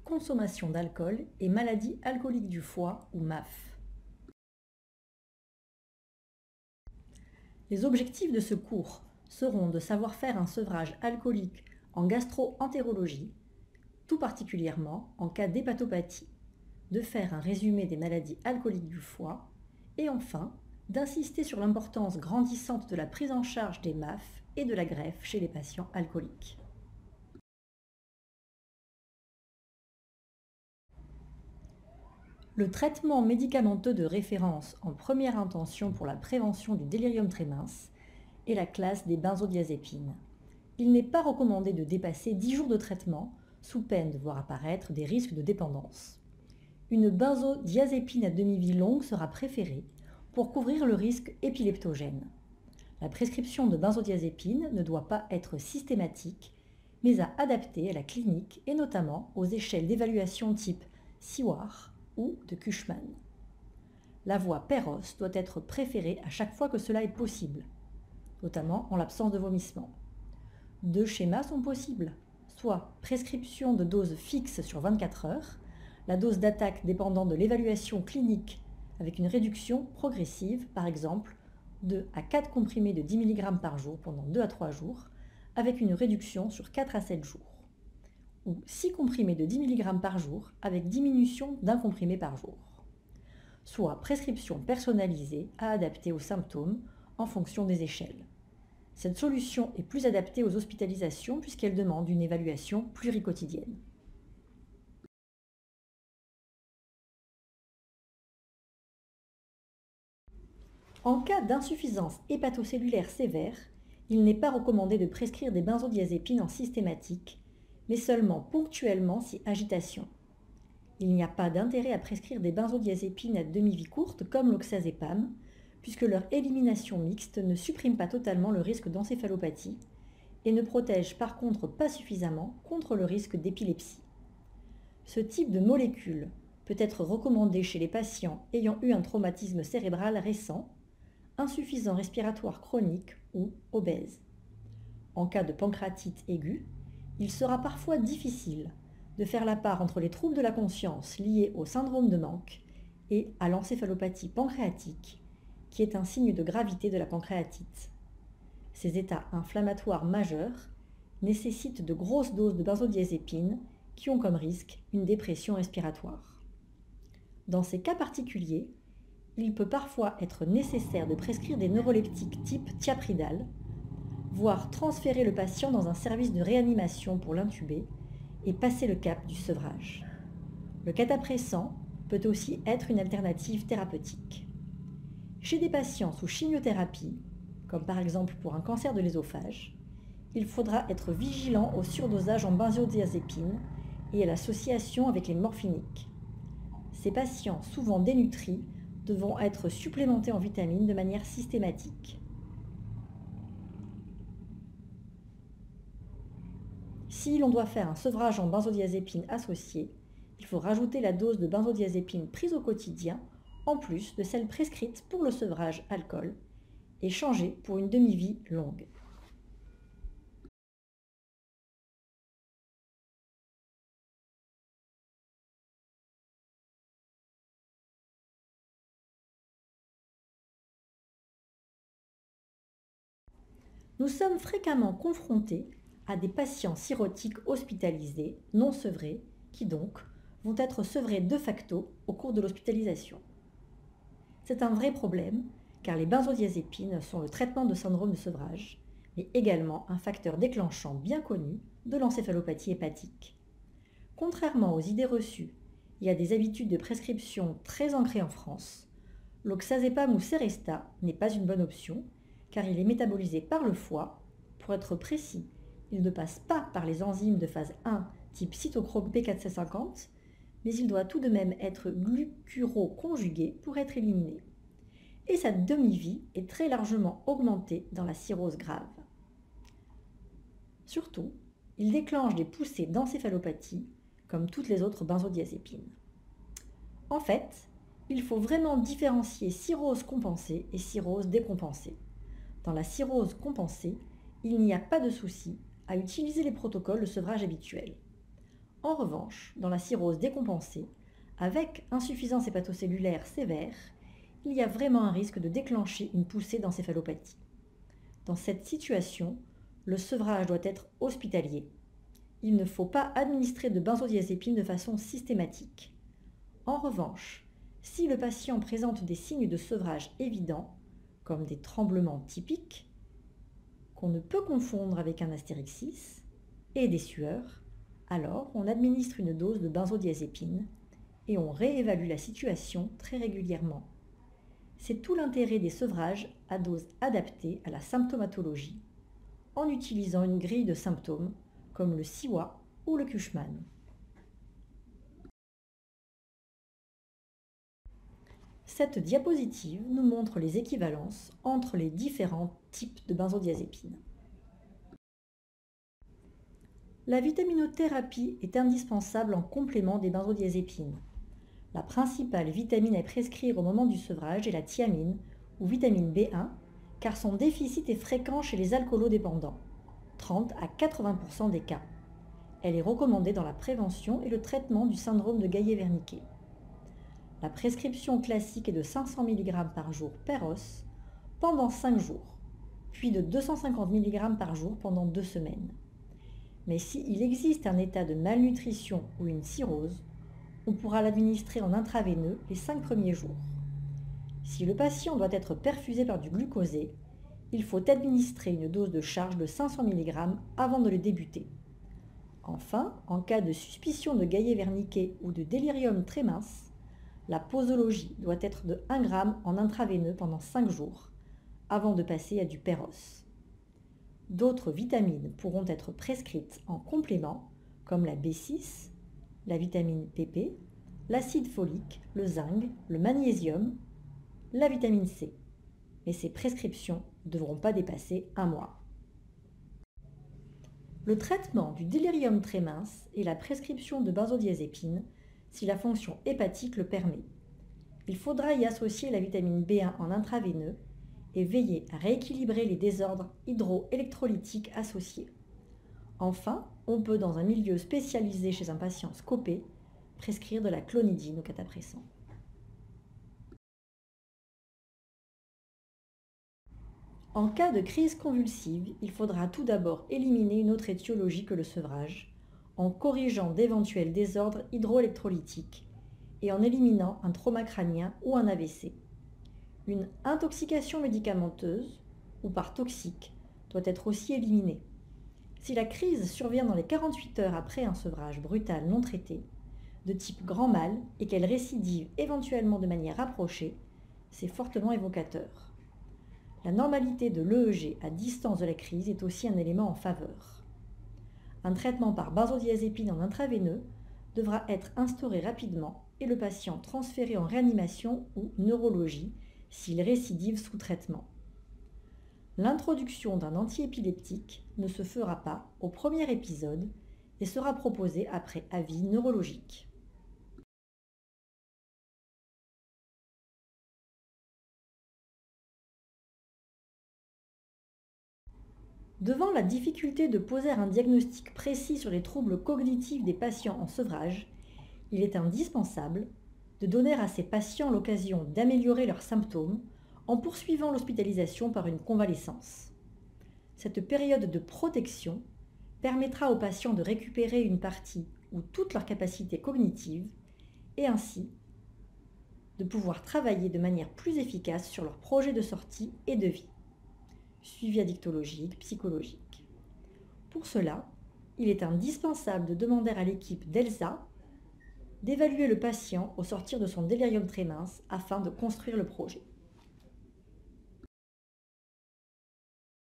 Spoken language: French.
consommation d'alcool et maladie alcoolique du foie ou MAF. Les objectifs de ce cours seront de savoir faire un sevrage alcoolique en gastro-entérologie, tout particulièrement en cas d'hépatopathie, de faire un résumé des maladies alcooliques du foie et enfin d'insister sur l'importance grandissante de la prise en charge des MAF et de la greffe chez les patients alcooliques. Le traitement médicamenteux de référence en première intention pour la prévention du délirium tremens est la classe des benzodiazépines. Il n'est pas recommandé de dépasser 10 jours de traitement sous peine de voir apparaître des risques de dépendance. Une benzodiazépine à demi-vie longue sera préférée pour couvrir le risque épileptogène. La prescription de benzodiazépine ne doit pas être systématique, mais à adapter à la clinique et notamment aux échelles d'évaluation type Siwar ou de Cushman. La voie Perros doit être préférée à chaque fois que cela est possible, notamment en l'absence de vomissement. 2 schémas sont possibles, soit prescription de doses fixes sur 24 heures, la dose d'attaque dépendant de l'évaluation clinique avec une réduction progressive, par exemple 2 à 4 comprimés de 10 mg par jour pendant 2 à 3 jours, avec une réduction sur 4 à 7 jours, ou 6 comprimés de 10 mg par jour avec diminution d'1 comprimé par jour, soit prescription personnalisée à adapter aux symptômes en fonction des échelles. Cette solution est plus adaptée aux hospitalisations puisqu'elle demande une évaluation pluriquotidienne. En cas d'insuffisance hépatocellulaire sévère, il n'est pas recommandé de prescrire des benzodiazépines en systématique, mais seulement ponctuellement si agitation. Il n'y a pas d'intérêt à prescrire des benzodiazépines à demi-vie courte comme l'oxazépam, puisque leur élimination mixte ne supprime pas totalement le risque d'encéphalopathie et ne protège par contre pas suffisamment contre le risque d'épilepsie. Ce type de molécule peut être recommandé chez les patients ayant eu un traumatisme cérébral récent, insuffisant respiratoire chronique ou obèse. En cas de pancréatite aiguë, il sera parfois difficile de faire la part entre les troubles de la conscience liés au syndrome de manque et à l'encéphalopathie pancréatique, qui est un signe de gravité de la pancréatite. Ces états inflammatoires majeurs nécessitent de grosses doses de benzodiazépines qui ont comme risque une dépression respiratoire. Dans ces cas particuliers, il peut parfois être nécessaire de prescrire des neuroleptiques type thiapridal, voire transférer le patient dans un service de réanimation pour l'intuber et passer le cap du sevrage. Le catapressant peut aussi être une alternative thérapeutique. Chez des patients sous chimiothérapie, comme par exemple pour un cancer de l'œsophage, il faudra être vigilant au surdosage en benzodiazépines et à l'association avec les morphiniques. Ces patients, souvent dénutris, devront être supplémentés en vitamines de manière systématique. Si l'on doit faire un sevrage en benzodiazépine associée, il faut rajouter la dose de benzodiazépine prise au quotidien en plus de celle prescrite pour le sevrage alcool et changer pour une demi-vie longue. Nous sommes fréquemment confrontés à des patients cirrhotiques hospitalisés, non sevrés, qui donc vont être sevrés de facto au cours de l'hospitalisation. C'est un vrai problème, car les benzodiazépines sont le traitement de syndrome de sevrage, mais également un facteur déclenchant bien connu de l'encéphalopathie hépatique. Contrairement aux idées reçues et à des habitudes de prescription très ancrées en France, l'oxazépam ou Seresta n'est pas une bonne option, car il est métabolisé par le foie. Pour être précis, il ne passe pas par les enzymes de phase 1 type cytochrome P450, mais il doit tout de même être glucuroconjugué pour être éliminé. Et sa demi-vie est très largement augmentée dans la cirrhose grave. Surtout, il déclenche des poussées d'encéphalopathie, comme toutes les autres benzodiazépines. En fait, il faut vraiment différencier cirrhose compensée et cirrhose décompensée. Dans la cirrhose compensée, il n'y a pas de souci à utiliser les protocoles de sevrage habituels. En revanche, dans la cirrhose décompensée, avec insuffisance hépatocellulaire sévère, il y a vraiment un risque de déclencher une poussée d'encéphalopathie. Dans cette situation, le sevrage doit être hospitalier. Il ne faut pas administrer de benzodiazépine de façon systématique. En revanche, si le patient présente des signes de sevrage évidents, comme des tremblements typiques, qu'on ne peut confondre avec un astérixis, et des sueurs, alors on administre une dose de benzodiazépine et on réévalue la situation très régulièrement. C'est tout l'intérêt des sevrages à dose adaptée à la symptomatologie, en utilisant une grille de symptômes comme le SIWA ou le Cushman. Cette diapositive nous montre les équivalences entre les différents types de benzodiazépines. La vitaminothérapie est indispensable en complément des benzodiazépines. La principale vitamine à prescrire au moment du sevrage est la thiamine ou vitamine B1, car son déficit est fréquent chez les alcoolodépendants, 30 à 80% des cas. Elle est recommandée dans la prévention et le traitement du syndrome de Gaillet-Wernicke. La prescription classique est de 500 mg par jour per os pendant 5 jours, puis de 250 mg par jour pendant 2 semaines. Mais s'il existe un état de malnutrition ou une cirrhose, on pourra l'administrer en intraveineux les 5 premiers jours. Si le patient doit être perfusé par du glucosé, il faut administrer une dose de charge de 500 mg avant de le débuter. Enfin, en cas de suspicion de Gaillet-Wernicke ou de délirium tremens, la posologie doit être de 1 g en intraveineux pendant 5 jours, avant de passer à du péros. D'autres vitamines pourront être prescrites en complément, comme la B6, la vitamine PP, l'acide folique, le zinc, le magnésium, la vitamine C. Mais ces prescriptions ne devront pas dépasser 1 mois. Le traitement du délirium tremens est la prescription de benzodiazépine si la fonction hépatique le permet. Il faudra y associer la vitamine B1 en intraveineux et veiller à rééquilibrer les désordres hydroélectrolytiques associés. Enfin, on peut, dans un milieu spécialisé chez un patient scopé, prescrire de la clonidine au catapressant. En cas de crise convulsive, il faudra tout d'abord éliminer une autre étiologie que le sevrage, en corrigeant d'éventuels désordres hydroélectrolytiques et en éliminant un trauma crânien ou un AVC. Une intoxication médicamenteuse ou par toxique doit être aussi éliminée. Si la crise survient dans les 48 heures après un sevrage brutal non traité, de type grand mal, et qu'elle récidive éventuellement de manière rapprochée, c'est fortement évocateur. La normalité de l'EEG à distance de la crise est aussi un élément en faveur. Un traitement par benzodiazépine en intraveineux devra être instauré rapidement et le patient transféré en réanimation ou neurologie s'il récidive sous traitement. L'introduction d'un antiépileptique ne se fera pas au premier épisode et sera proposée après avis neurologique. Devant la difficulté de poser un diagnostic précis sur les troubles cognitifs des patients en sevrage, il est indispensable de donner à ces patients l'occasion d'améliorer leurs symptômes en poursuivant l'hospitalisation par une convalescence. Cette période de protection permettra aux patients de récupérer une partie ou toute leur capacité cognitive et ainsi de pouvoir travailler de manière plus efficace sur leur projet de sortie et de vie. Suivi addictologique, psychologique. Pour cela, il est indispensable de demander à l'équipe d'ELSA d'évaluer le patient au sortir de son délirium tremens afin de construire le projet.